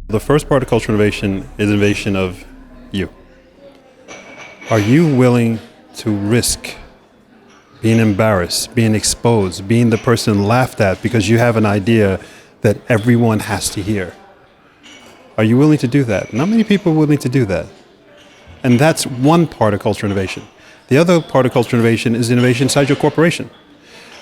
The first part of cultural innovation is innovation of you. Are you willing to risk being embarrassed, being exposed, being the person laughed at because you have an idea that everyone has to hear? Are you willing to do that? Not many people are willing to do that. And that's one part of cultural innovation. The other part of cultural innovation is innovation inside your corporation.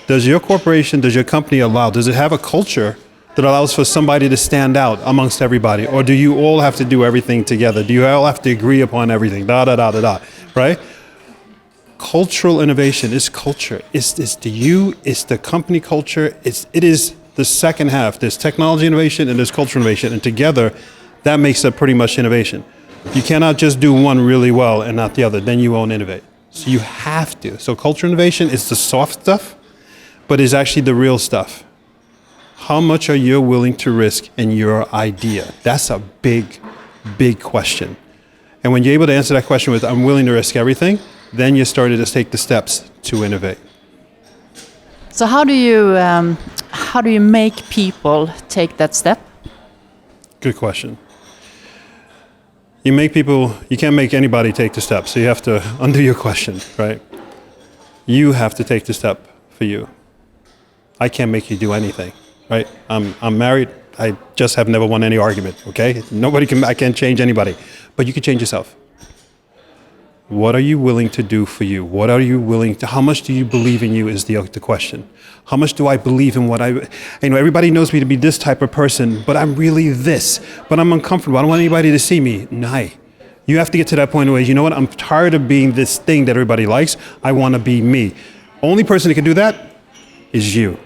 Does your corporation, does your company allow, does it have a culture that allows for somebody to stand out amongst everybody? Or do you all have to do everything together? Do you all have to agree upon everything? Right? Cultural innovation is culture. It's the you, it's the company culture. It is the second half. There's technology innovation and there's cultural innovation. And together, that makes up pretty much innovation. You cannot just do one really well and not the other. Then you won't innovate. So you have to. So cultural innovation is the soft stuff, but is actually the real stuff. How much are you willing to risk in your idea? That's a big, big question. And when you're able to answer that question with, I'm willing to risk everything, then you started to take the steps to innovate. So how do you make people take that step? Good question. You can't make anybody take the step, so you have to undo your question, right? You have to take the step for you. I can't make you do anything, right? I'm married. I just have never won any argument, okay? I can't change anybody, but you can change yourself. What are you willing to do for you? How much do you believe in you is the question. How much do I believe in everybody knows me to be this type of person, but I'm really this, but I'm uncomfortable. I don't want anybody to see me. No. You have to get to that point where, you know what, I'm tired of being this thing that everybody likes. I want to be me. Only person that can do that is you.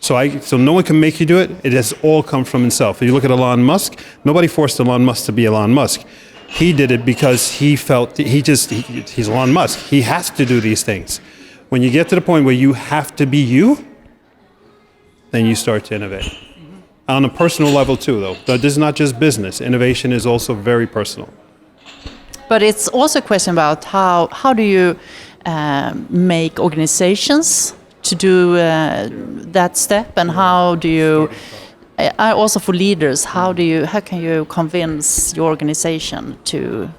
So no one can make you do it. It has all come from himself. If you look at Elon Musk, nobody forced Elon Musk to be Elon Musk. He did it because he felt he's Elon Musk. He has to do these things. When you get to the point where you have to be you, then you start to innovate. On a personal level too, though. This is not just business. Innovation is also very personal. But it's also a question about how do you make organizations to do that step, and how do you, also for leaders, how can you convince your organization to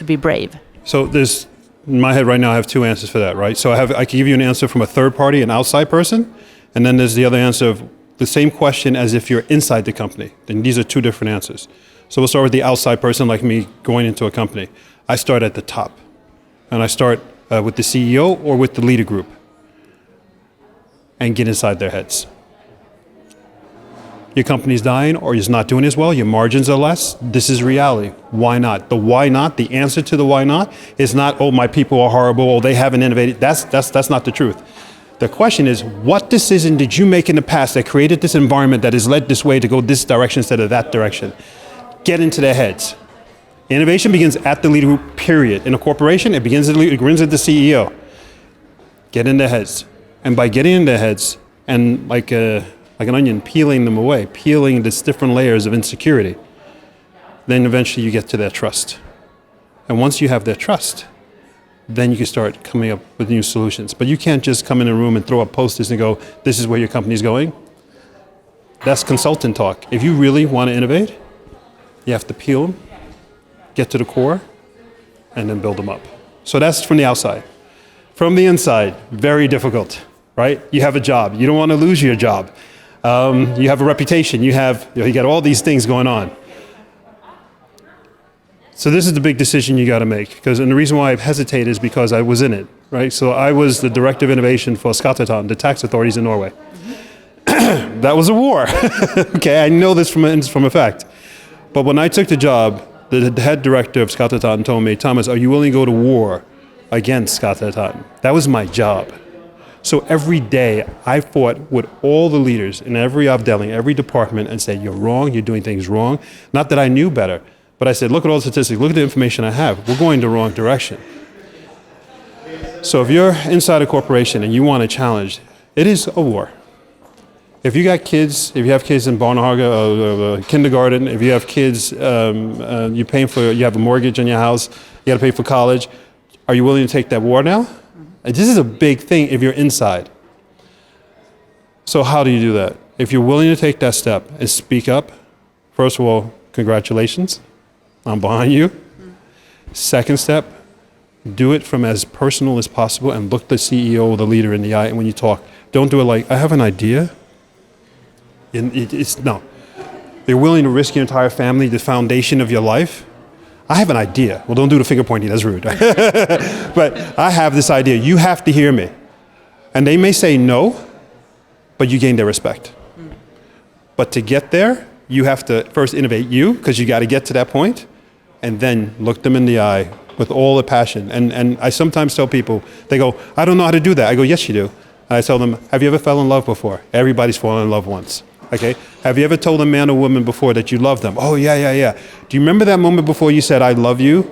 be brave? So there's, in my head right now, I have two answers for that, right? So I can give you an answer from a third party, an outside person, and then there's the other answer of the same question as if you're inside the company. And these are two different answers. So we'll start with the outside person, like me going into a company. I start at the top, and I start with the CEO or with the leader group, and get inside their heads. Your company's dying or it's not doing as well, your margins are less, this is reality. Why not? The why not, the answer to the why not is not, oh, my people are horrible, or they haven't innovated. That's not the truth. The question is, what decision did you make in the past that created this environment that has led this way to go this direction instead of that direction? Get into their heads. Innovation begins at the leader group, period. In a corporation, it begins at the CEO. Get in their heads. And by getting in their heads and like an onion, peeling them away, peeling these different layers of insecurity, then eventually you get to their trust. And once you have their trust, then you can start coming up with new solutions. But you can't just come in a room and throw up posters and go, this is where your company's going. That's consultant talk. If you really want to innovate, you have to peel them, get to the core, and then build them up. So that's from the outside. From the inside, very difficult. Right? You have a job. You don't want to lose your job. You have a reputation. You got all these things going on. So this is the big decision you got to make. And the reason why I hesitate is because I was in it. Right? So I was the Director of Innovation for Skatteetaten, the tax authorities in Norway. That was a war. Okay, I know this from a fact. But when I took the job, the head director of Skatteetaten told me, Thomas, are you willing to go to war against Skatteetaten? That was my job. So every day I fought with all the leaders in every avdeling, every department, and said, you're wrong, you're doing things wrong. Not that I knew better, but I said, look at all the statistics, look at the information I have. We're going the wrong direction. So if you're inside a corporation and you want a challenge, it is a war. If you have kids in barnehage, kindergarten, if you have kids, you have a mortgage on your house, you got to pay for college, are you willing to take that war now? This is a big thing if you're inside. So how do you do that? If you're willing to take that step and speak up, first of all, congratulations. I'm behind you. Second step, do it from as personal as possible and look the CEO or the leader in the eye. And when you talk, don't do it like, I have an idea. No. You're willing to risk your entire family, the foundation of your life. I have an idea. Well, don't do the finger pointing, that's rude. But I have this idea. You have to hear me. And they may say no, but you gain their respect. But to get there, you have to first innovate you, because you got to get to that point, and then look them in the eye with all the passion. And I sometimes tell people, they go, I don't know how to do that. I go, yes, you do. And I tell them, have you ever fell in love before? Everybody's fallen in love once. Okay. Have you ever told a man or woman before that you love them? Oh, yeah. Do you remember that moment before you said, I love you?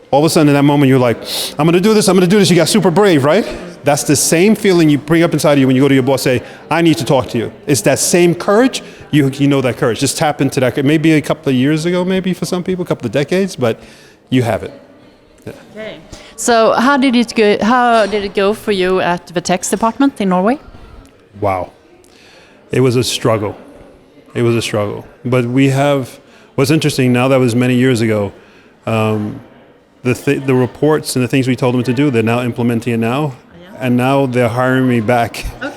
All of a sudden in that moment, you're like, I'm going to do this. You got super brave, right? That's the same feeling you bring up inside of you when you go to your boss, say, I need to talk to you. It's that same courage. You know that courage. Just tap into that. Maybe a couple of years ago, maybe for some people, a couple of decades, but you have it. Yeah. Okay. So how did it go? How did it go for you at the tax department in Norway? Wow. It was a struggle. But we have, what's interesting now, that was many years ago, the reports and the things we told them to do, they're now implementing it now. And now they're hiring me back. Okay.